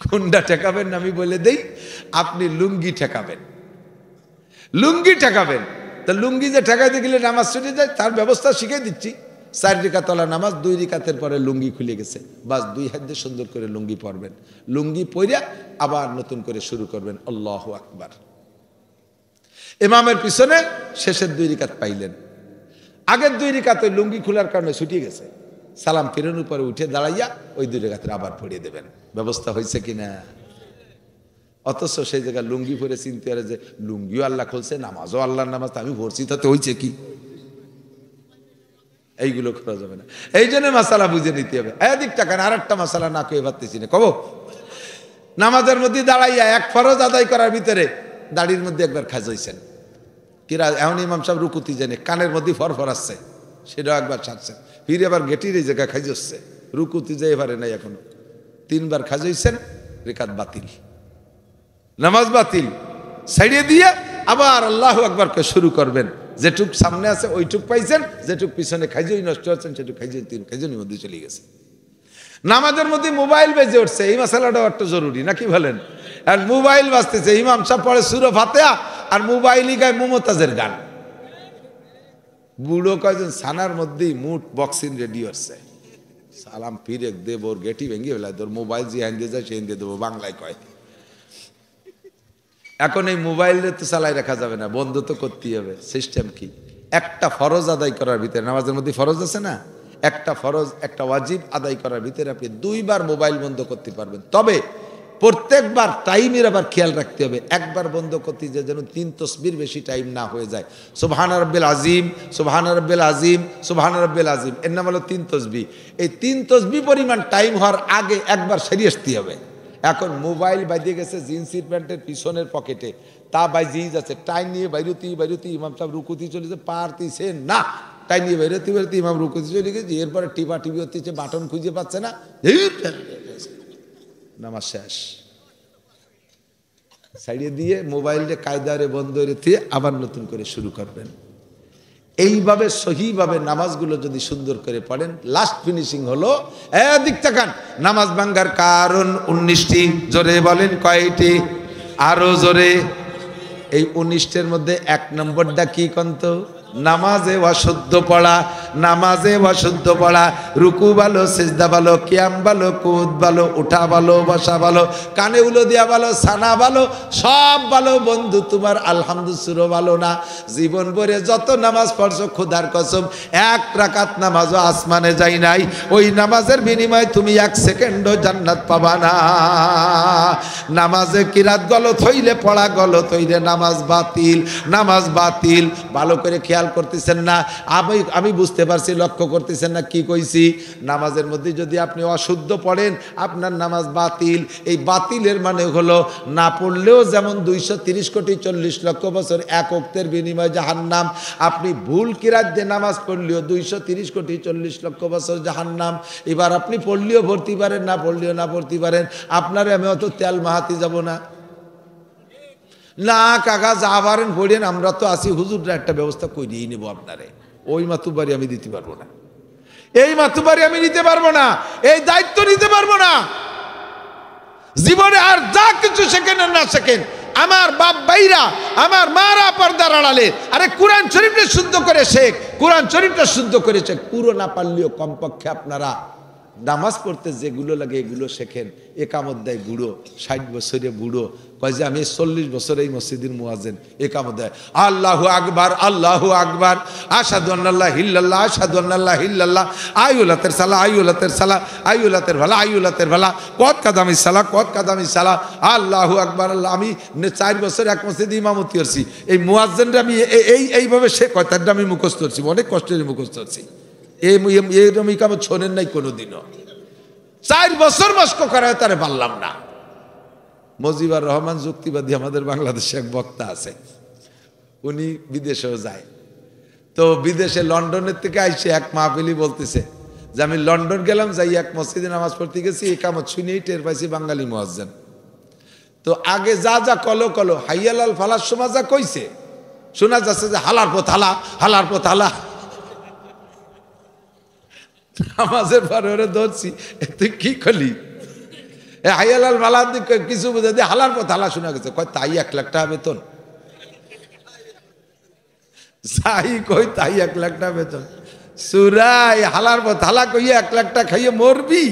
কোনটা ঠেকাবেন আমি বলে দেই। আপনি লুঙ্গি ঠেকাবেন, লুঙ্গি ঠেকাবেন। তা লুঙ্গি যে ঠেকাইতে গেলে নামাজ ছুটে যায়, তার ব্যবস্থা শিখিয়ে দিচ্ছি। 4 রাকাতওয়ালা নামাজ, 2 রাকাতের পরে লুঙ্গি খুলে গেছে, বাস 2 হাত দিয়ে সুন্দর করে লুঙ্গি পরবেন। লুঙ্গি পইরা আবার নতুন করে শুরু করবেন, আল্লাহু আকবার। ইমামের পিছনে শেষের 2 রাকাত পাইলেন, আগের 2 রাকাত ওই লুঙ্গি খোলার কারণে ছুটিয়ে গেছে। সালাম ফিরানোর পরে উঠে দাঁড়াইয়া ওই 2 রাকাতের আবার পড়িয়ে দেবেন। ব্যবস্থা হয়েছে কিনা? অথচ সেই জায়গায় লুঙ্গি পরে চিনতে পারে যে লুঙ্গিও আল্লাহ খুলছে, নামাজও আল্লাহর নামাজ, আমি ভরছি, তাতে হয়েছে কি? এইগুলো করা যাবে না। এই জন্য মাসালা বুঝে নিতে হবে। এদিক টাকা আর একটা মাসালা না কেউ ভাবতেছি না, কব নামাজের মধ্যে দাঁড়াইয়া 1 ফরজ আদায় করার ভিতরে দাড়ির মধ্যে একবার খাজাইছেন, কিরা এখন ইমাম সাহেব রুকুতি জানে, কানের মধ্যে ফরফর আসছে, সেটাও একবার ছাড়ছেন, ফিরে আবার গেটির এই জায়গায় খাইজচ্ছে, রুকুতি যে এবারে নাই এখনো, 3 বার খাজাইছেন, রেকাত বাতিল, নামাজ বাতিল। ছাড়িয়ে দিয়ে আবার আল্লাহু আকবারকে শুরু করবেন। যেটুক সামনে আছে ওইটুক পাইছেন, যেটুক পিছনে খাইজই নষ্ট হচ্ছেন সেটুক খাইজই 3 খাইজনের মধ্যে চলে গেছে। নামাজের মধ্যে মোবাইল বেজে উঠছে, এই মশালাটাও একটা জরুরি নাকি বলেন? আর মোবাইল বাজতেছে, ইমাম সাহেব পড়ে সূরা ফাতিহা আর মোবাইলই গায় মুমতাজের গান। বুড়ো কয়জন ছানার মধ্যেই মুঠ বক্সিং রেডি হচ্ছে, সালাম ফিরে দেব, ওর গেটি ভেঙে ফেলায়, তোর মোবাইল যে হ্যান্ডে যায় সে হ্যান্ডে দেবো, বাংলায় কয়। এখন এই মোবাইলে তো চালাই রাখা যাবে না, বন্ধ তো করতেই হবে। সিস্টেম কি? একটা ফরজ আদায় করার ভিতরে, নামাজের মধ্যে ফরজ আছে না, একটা ফরজ একটা ওয়াজিব আদায় করার ভিতরে আপনি 2 বার মোবাইল বন্ধ করতে পারবেন। তবে প্রত্যেকবার টাইমের আবার খেয়াল রাখতে হবে, একবার বন্ধ করতে যে যেন 3 তাসবির বেশি টাইম না হয়ে যায়। সুবহান রাব্বিল আজিম, সুবহান রাব্বিল আজিম, সুবহান রাব্বিল আজিম, এর নাম হলো 3 তাসবিহ। এই 3 তাসবিহ পরিমাণ টাইম হওয়ার আগে একবার সেরিয়ে আসতে হবে। এখন মোবাইল বাজিয়ে গেছে জিন্সের প্যান্টের পিছনের পকেটে, তা বাজিয়ে যাচ্ছে, টাইম নিয়ে বাইরতি ইমাম সাহেব রুকুতি চলেছে, পারতেছে না, টাইম নিয়ে বাইরতি ইমাম রুকুতি চলে গেছে, এরপরে টিপি হচ্ছে, বাটন খুঁজে পাচ্ছে না, নামাজ শেষ। ছাড়িয়ে দিয়ে মোবাইলটা কায়দারে বন্ধ রেখে আবার নতুন করে শুরু করবেন। এইভাবে সহিভাবে নামাজগুলো যদি সুন্দর করে পড়েন, লাস্ট ফিনিশিং হলো, এদিক তাকান, নামাজ ভাঙ্গার কারণ 19টি। জোরে বলেন কয়টি? আরো জোরে। এই 19টার মধ্যে 1 নম্বরটা কি কন্ত? নামাজে অশুদ্ধ পড়া, নামাজে অশুদ্ধ পড়া। রুকু ভালো, সিজদা ভালো, কিয়াম ভালো, কুদ ভালো, উঠা ভালো, বসা ভালো, কানে উলো দিয়া ভালো, সানা ভালো, সব ভালো বন্ধু, তোমার আলহামদুলিল্লাহ ভালো না। জীবন ভরে যত নামাজ পড়ছো, খোদার কসম 1 রাকাত নামাজও আসমানে যাই নাই, ওই নামাজের বিনিময়ে তুমি 1 সেকেন্ডও জান্নাত পাবা না। নামাজে কিরাত গলত হইলে, পড়া গলত হইলে নামাজ বাতিল, নামাজ বাতিল। ভালো করে খেয়াল করতেছেন না? আমি বুঝতে পারছি, লক্ষ্য করতেছেন না কি কইছি? নামাজের মধ্যে যদি আপনি অশুদ্ধ পড়েন, আপনার নামাজ বাতিল। এই বাতিলের মানে হলো, না পড়লেও যেমন 230 কোটি 40 লক্ষ বছর 1 ওয়াক্তের বিনিময়ে জাহান্নাম, আপনি ভুল কিরাত দিয়ে নামাজ পড়লেও 230 কোটি 40 লক্ষ বছর জাহান্নাম। এবার আপনি পড়লেও ভর্তি পারেন, না পড়লেও না ভর্তি পারেন। আপনারে আমি অত তেল মাহাতি যাব না, না কাকা যা পারেন পড়েন, আমরা তো আসি, হুজুররা একটা ব্যবস্থা করিয়েই নেবো আপনারে, ওই মাতুবাড়ি আমি দিতে পারবো না। এই মাতুবাড়ি আমি নিতে পারবো না, এই দায়িত্ব নিতে পারবো না। জীবনে আর যা কিছু শেখেন আর না শেখেন, আমার বাপ ভাইরা, আমার মারা পর্দার আড়ালে, আরে কোরআন শরীফটা শুদ্ধ করে শেখ, কোরআন শরীফটা শুদ্ধ করে শেখ। পুরো না পারলেও কমপক্ষে আপনারা নামাজ পড়তে যেগুলো লাগে এগুলো শেখেন। একামত দেয় বুড়ো, 60 বছরে বুড়ো, কয় যে আমি 40 বছর এই মসজিদের মুয়াজ্জিন। একামত দেয় আল্লাহু আকবার, আল্লাহু আকবার, আশহাদু আন্নাল্লাহ ইল্লাল্লাহ, আশহাদু আন্নাল্লাহ ইল্লাল্লাহ, আইউলাতের সালাহ, আইউলাতের সালাহ, আইউলাতের ভালা, আইউলাতের ভালা, কত কাদামি সালাহ, কত কাদামি সালাহ, আল্লাহু আকবার। আল্লাহ আমি 4 বছর এক মসজিদে ইমামতি করছি। এই মুয়াজ্জিনরা আমি এইভাবে সে কথাটা আমি মুখস্থ করছি, অনেক কষ্টের মুখস্থ করছি। এরকম ইকামত শোনেন নাই কোনোদিনও। 4 বছর মস্ক করায় তারে পারলাম না। মজিবুর রহমান যুক্তিবাদী আমাদের বাংলাদেশে এক বক্তা আছে, উনি বিদেশেও যায়। তো বিদেশে লন্ডনের থেকে আইসে এক মাহফিলি বলতেছে যে আমি লন্ডন গেলাম, যাই এক মসজিদে নামাজ পড়তে গেছি, একামত শুনেই টের পাইছি বাঙালি মুয়াজ্জিন। তো আগে যা যা কলো কলো হাইয়ালাল ফালার সময় যা কইছে শোনা যাচ্ছে যে হালার পথ হালা, হালার পথ হালা। নামাজের পরে ওরে ধরছি, তুই কি করলি? হাইয়ালাল ফালা কিছু বুঝে দিয়ে হালার পথ হালা শোনা গেছে। কয় তাই 1 লাখ টাকা বেতন? যাই কই তাই 1 লাখ টাকা বেতন? সুরাই হালার পথ হালা কইয়া 1 লাখ টাকা খাইয়ে মরবি।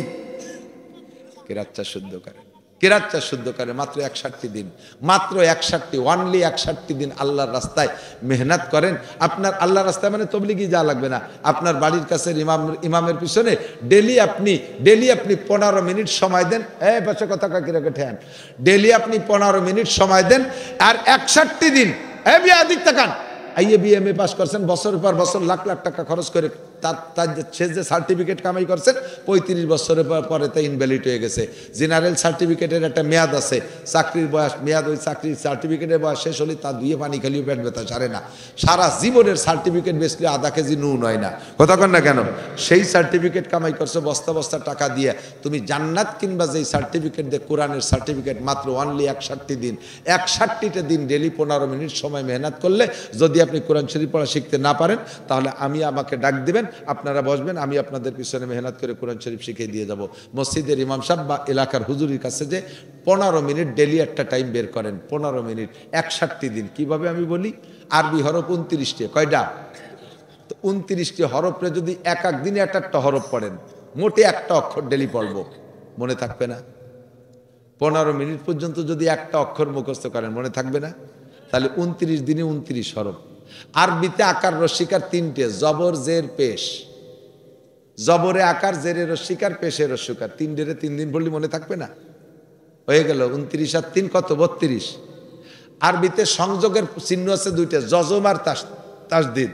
কেরাচ্চা শুদ্ধ করে, কেরাচ্চা শুদ্ধ করে মাত্র 61 দিন, মাত্র 61, ওয়ানলি 61 দিন আল্লাহর রাস্তায় মেহনত করেন। আপনার আল্লাহর রাস্তায় মানে তবলিগি যা লাগবে না, আপনার বাড়ির কাছে ইমামের পিছনে ডেলি আপনি 15 মিনিট সময় দেন। এই পাশে কথা কাকিরাকে ঠেন, ডেলি আপনি 15 মিনিট সময় দেন। আর 61 দিন দিক তাকান, বিএমএ পাস করছেন, বছরের পর বছর লাখ লাখ টাকা খরচ করে তার সে যে সার্টিফিকেট কামাই করছেন 35 বছরের পরে তা ইনভ্যালিড হয়ে গেছে। জেনারেল সার্টিফিকেটের একটা মেয়াদ আছে, চাকরির বয়স মেয়াদ, ওই চাকরির সার্টিফিকেটের বয়স শেষ হলে তার ধুয়ে পানি খালিও পেট ব্যথা সারে না। সারা জীবনের সার্টিফিকেট বেচলে আধা কেজি নুন হয় না, কথা কন না কেন? সেই সার্টিফিকেট কামাই করছো বস্তা বস্তা টাকা দিয়ে, তুমি জান্নাত কিনবা যেই সার্টিফিকেট দিয়ে, কোরআনের সার্টিফিকেট, মাত্র ওয়ানলি 61 দিন। 61টা দিন ডেলি 15 মিনিট সময় মেহনত করলে যদি আপনি কোরআন শরীফ পড়া শিখতে না পারেন, তাহলে আমাকে ডাক দিবেন, আপনারা বসবেন, আমি আপনাদের পিছনে মেহনত করে কোরআন শরীফ শিখিয়ে দিয়ে যাব। মসজিদের ইমাম সাহেব বা এলাকার হুজুরের কাছে যে 15 মিনিট ডেলি একটা টাইম বের করেন, 15 মিনিট 61 দিন। কিভাবে আমি বলি, আরবি হরফ 29টি, কয়টা? তো 29টি হরফে যদি এক দিনে একটা হরফ পড়েন, মোটে একটা অক্ষর ডেলি পড়বো, মনে থাকবে না? 15 মিনিট পর্যন্ত যদি একটা অক্ষর মুখস্থ করেন, মনে থাকবে না? তাহলে 29 দিনে 29 হরফ। আরবিতে আকার রস্বীকার 3টে, জবর জের পেশ। জবরে আকার, জেরে রস্বীকার, পেশে রস্বীকার, 3 দিন পড়লে মনে থাকবে না? হয়ে গেল 29 আর 3 কত? 32। আরবিতে সংযোগের চিহ্ন আছে 2টা, জজম আর তাসদিদ।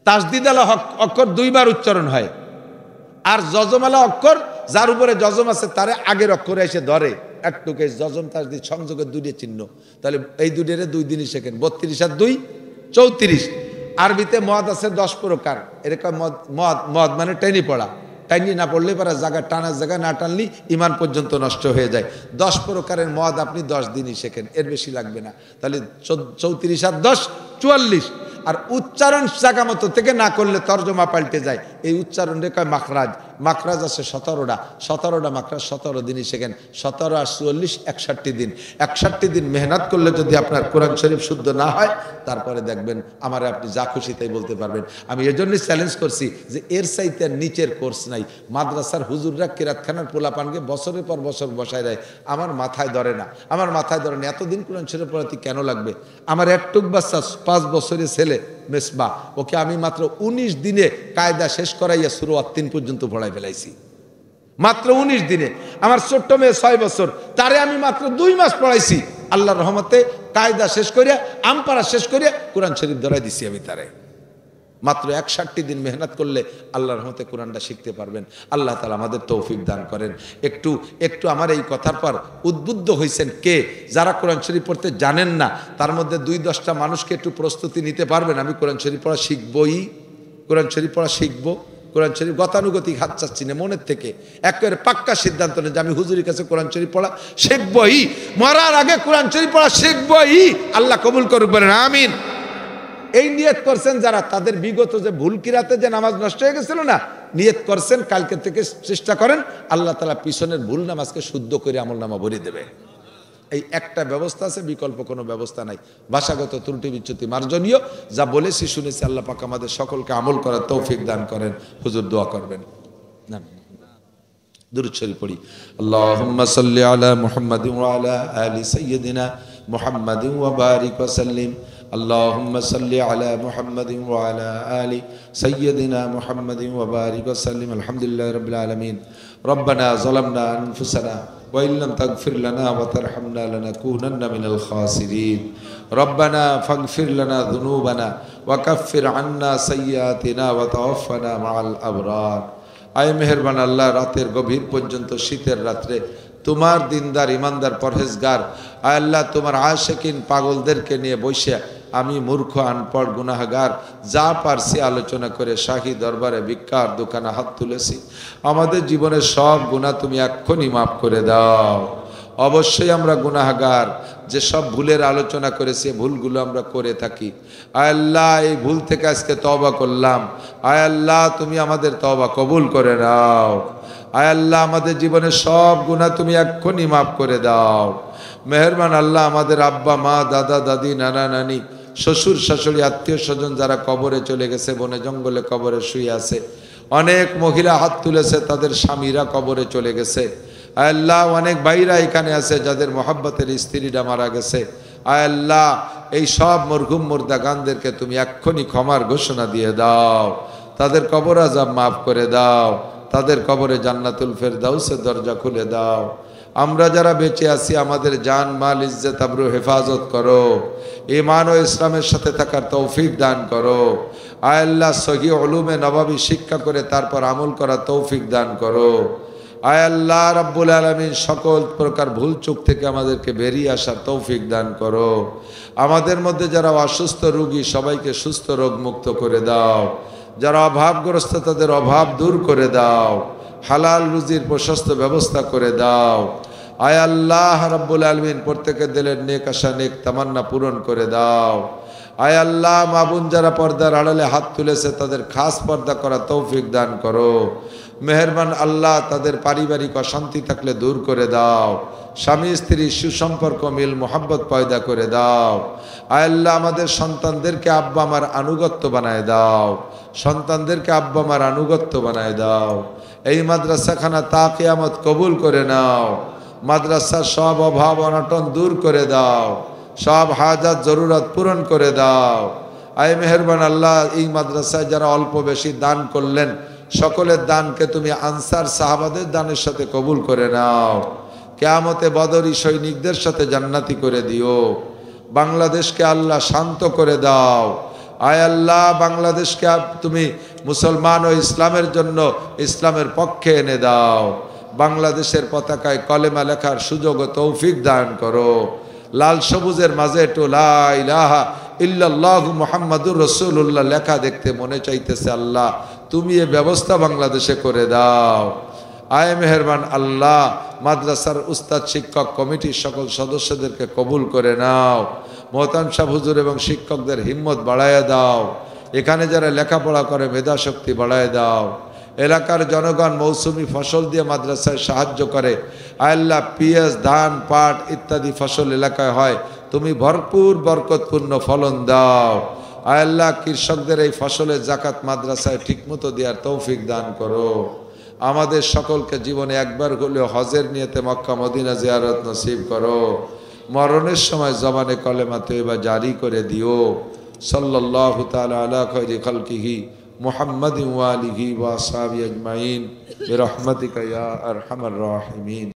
তাসদিদ আলা অক্ষর 2 বার উচ্চারণ হয়, আর জজম আলা অক্ষর যার উপরে জজম আছে তারে আগের অক্ষরে এসে ধরে। একটুকে জজম তাসদিদ সংযোগের 2টা চিহ্ন। তাহলে এই 2টারে 2 দিনই শেখেন। 32 আর 2 34। আরবিতে মদ আছে 10 প্রকার। এরকম মদ মানে টেনে পড়া, টাইনি না পড়লে পারা জায়গা টানার জায়গা না টানলি ইমান পর্যন্ত নষ্ট হয়ে যায়। 10 প্রকারের মদ আপনি 10 দিনই শেখেন, এর বেশি লাগবে না। তাহলে 34 আর 10 44। আর উচ্চারণ জায়গা মতো থেকে না করলে তর্জমা পাল্টে যায়। এই উচ্চারণ রেখা মাখরাজ, মাখরাজ আছে 17টা মাখরাজ 17 দিনই শেখেন। 17 আর 44 61 দিন। 61 দিন মেহনত করলে যদি আপনার কোরআন শরীফ শুদ্ধ না হয়, তারপরে দেখবেন আমারে আপনি যা খুশি তাই বলতে পারবেন। আমি এজন্যই চ্যালেঞ্জ করছি যে এর চাইতে নিচের কোর্স নাই। মাদ্রাসার হুজুররা কিরাতখানার পোলাপানকে বছরের পর বছর বসায় দেয়, আমার মাথায় ধরে না, আমার মাথায় ধরে না। এতদিন কোরআন শরীফ পড়াতে কেন লাগবে? আমার একটুক বাচ্চা 5 বছরের ছেলে মেসবা, ওকে আমি মাত্র 19 দিনে কায়দা শেষ করাইয়া সূরা আত-তিন পর্যন্ত পড়াই ফেলাইছি, মাত্র 19 দিনে। আমার ছোট্ট মেয়ে 6 বছর, তারে আমি মাত্র 2 মাস পড়াইছি। আল্লাহর রহমতে কায়দা শেষ করিয়া, আমপারা শেষ করিয়া কোরআন শরীফ ধরাই দিছি আমি তারে। মাত্র 61 দিন মেহনত করলে আল্লাহর রহমতে কোরআনটা শিখতে পারবেন। আল্লাহ তাআলা আমাদের তৌফিক দান করেন। একটু আমার এই কথার পর উদ্বুদ্ধ হয়েছেন কে? যারা কোরআন শরীফ পড়তে জানেন না, তার মধ্যে 2-10টা মানুষকে একটু প্রস্তুতি নিতে পারবেন। আমি কোরআন শরীফ পড়া শিখবই, কোরআন শরীফ পড়া শিখবো। কোরআন শরীফ গতানুগতিক হাত চাচ্ছি না, মনের থেকে একেবারে পাক্কা সিদ্ধান্ত নেই যে আমি হুজুরের কাছে কোরআন শরীফ পড়া শিখবই, মরার আগে কোরআন শরীফ পড়া শিখবই। আল্লাহ কবুল করুক, বলেন আমিন। এই নিয়ত করছেন যারা, তাদের বিগত যে ভুল কিরাতে যে নামাজ নষ্ট হয়ে গেছিল না, নিয়ত করছেন কালকে থেকে চেষ্টা করেন আল্লাহ তাআলা পিছনের ভুল নামাজকে শুদ্ধ করে আমলনামা ভরে দেবে। এই একটা ব্যবস্থা আছে, বিকল্প কোনো ব্যবস্থা নাই। ভাষাগত ত্রুটি বিচ্যুতি মার্জনীয়, যা বলেছি শুনেছি, আল্লাহ পাক আমাদের সকলকে আমল করার তৌফিক দান করেন। হুজুর দোয়া করবেন। না দুরূদ শরীফ পড়ি। আল্লাহুম্মা সাল্লি আলা মুহাম্মাদিন ওয়া আলা আলি সাইয়্যিদিনা মুহাম্মাদিন ওয়া বারিক ওয়া সাল্লিম। আল্লাহুম্মা সাল্লি আলা মুহাম্মাদিন ওয়া আলা আলি সাইয়্যিদিনা মুহাম্মাদিন ওয়া বারিক ওয়া সাল্লিম। আলহামদুলিল্লাহি রাব্বিল আলামিন। রব্বানা যালামনা আনফুসানা ওয়া ইল্লাম তাগফির লানা ওয়া তারহামনা লানাকুনান্না মিনাল খাসিরিন। রব্বানা ফাগফির লানা যুনুবানা ওয়া কাফফির আন্না সাইয়্যাতিনা ওয়া তাওয়াফফানা মাআল আবরার। আয় মেহেরবান আল্লাহ, রাতের গভীর পর্যন্ত শীতের রাত্রে তোমার দিনদার ইমানদার পরহেজগার আয় আল্লাহ তোমার আশিকিন পাগলদেরকে নিয়ে বসে আমি মূর্খ আনপড় গুনাহগার যা পারছি আলোচনা করে শাহী দরবারে ভিক্ষার দোকানে হাত তুলেছি। আমাদের জীবনের সব গুনাহ তুমি এক্ষুনি মাফ করে দাও। অবশ্যই আমরা গুনাহগার, যে সব ভুলের আলোচনা করেছে ভুলগুলো আমরা করে থাকি। আয় আল্লাহ এই ভুল থেকে আজকে তওবা করলাম। আয় আল্লাহ তুমি আমাদের তওবা কবুল করে নাও। আয় আল্লাহ আমাদের জীবনের সব গুনাহ তুমি এক্ষুনি মাফ করে দাও। মেহেরবান আল্লাহ আমাদের আব্বা মা দাদা দাদি নানা নানি শ্বশুর শাশুড়ি আত্মীয় স্বজন যারা কবরে চলে গেছে, বনে জঙ্গলে কবরে শুয়ে আছে, অনেক মহিলা হাত তুলেছে তাদের স্বামীরা কবরে চলে গেছে। আয় আল্লাহ অনেক ভাইরা এখানে আছে যাদের মোহাব্বতের স্ত্রীরা মারা গেছে। আয় আল্লাহ এই সব মরহুম মুর্দাগানদেরকে তুমি এক্ষুনি ক্ষমার ঘোষণা দিয়ে দাও, তাদের কবর আযাব মাফ করে দাও, তাদের কবরে জান্নাতুল ফেরদাউসের দরজা খুলে দাও। আমরা যারা বেঁচে আছি আমাদের জান মাল ইজ্জত আবরু হেফাজত করো, ঈমান ও ইসলামের সাথে থাকার তৌফিক দান করো। আয় আল্লাহ সহিহ উলুমে নববী শিক্ষা করে তারপর আমল করার তৌফিক দান করো। আয় আল্লাহ রাব্বুল আলামিন সকল প্রকার ভুল চুক থেকে আমাদেরকে বেরিয়ে আসার তৌফিক দান করো। আমাদের মধ্যে যারা অসুস্থ রোগী সবাইকে সুস্থ রোগ মুক্ত করে দাও, যারা অভাবগ্রস্ত তাদের অভাব দূর করে দাও, হালাল রুজির প্রশস্ত ব্যবস্থা করে দাও। আয় আল্লাহ রাব্বুল আলামিন প্রত্যেকের দিলের নেক আশা নেক তামান্না পূরণ করে দাও। আয় আল্লাহ মা বোন যারা পর্দার আড়ালে হাত তুলেছে তাদের খাস পর্দা করা তৌফিক দান করো। মেহেরবান আল্লাহ তাদের পারিবারিক অশান্তি থাকলে দূর করে দাও, স্বামী স্ত্রীর সুসম্পর্ক মিল মোহাব্বত পয়দা করে দাও। আয় আল্লাহ আমাদের সন্তানদেরকে আব্বা আমার আনুগত্য বানায় দাও, সন্তানদেরকে আব্বা আমার আনুগত্য বানায় দাও। এই মাদ্রাসাখানা তা কিয়ামত কবুল করে নাও। মাদ্রাসার সব অভাব অনটন দূর করে দাও, সব হাজাত জরুরত পূরণ করে দাও। আয় মেহেরবান আল্লাহ এই মাদ্রাসায় যারা অল্প বেশি দান করলেন সকলের দানকে তুমি আনসার সাহাবাদের দানের সাথে কবুল করে নাও। কিয়ামতে বদরি সৈনিকদের সাথে জান্নাতি করে দিও। বাংলাদেশকে আল্লাহ শান্ত করে দাও। আয় আল্লাহ বাংলাদেশকে তুমি মুসলমান ও ইসলামের জন্য ইসলামের পক্ষে এনে দাও। বাংলাদেশের পতাকায় কলেমা লেখার সুযোগ ও তৌফিক দান করো। লাল সবুজের মাঝে একটু লা ইলাহা ইল্লাল্লাহু মুহাম্মাদুর রাসূলুল্লাহ লেখা দেখতে মনে চাইতেছে। আল্লাহ তুমি এ ব্যবস্থা বাংলাদেশে করে দাও। আয় মেহেরবান আল্লাহ মাদ্রাসার উস্তাদ শিক্ষক কমিটির সকল সদস্যদেরকে কবুল করে নাও। মোহতাম সাহেব হুজুর এবং শিক্ষকদের হিম্মত বাড়ায় দাও। এখানে যারা লেখাপড়া করে মেধা শক্তি বাড়ায় দাও। এলাকার জনগণ মৌসুমি ফসল দিয়ে মাদ্রাসায় সাহায্য করে। আল্লাহ পিঁয়াজ ধান পাট ইত্যাদি ফসল এলাকায় হয়, তুমি ভরপুর বরকতপূর্ণ ফলন দাও। আল্লাহ কৃষকদের এই ফসলের জাকাত মাদ্রাসায় ঠিকমতো দেওয়ার তৌফিক দান করো। আমাদের সকলকে জীবনে একবার হলেও হজের নিয়তে মক্কা মদিনা জিয়ারত নসিব করো। মরণের সময় জবানে কলেমা তয়বা জারি করে দিও। সাল্লাল্লাহু তাআলা আলা খায়রি খালকিহি মুহাম্মাদিন ওয়া আলিহি ওয়া আসহাবিহি আজমাইন বিরহমাতিকা ইয়া আরহামার রাহিমিন।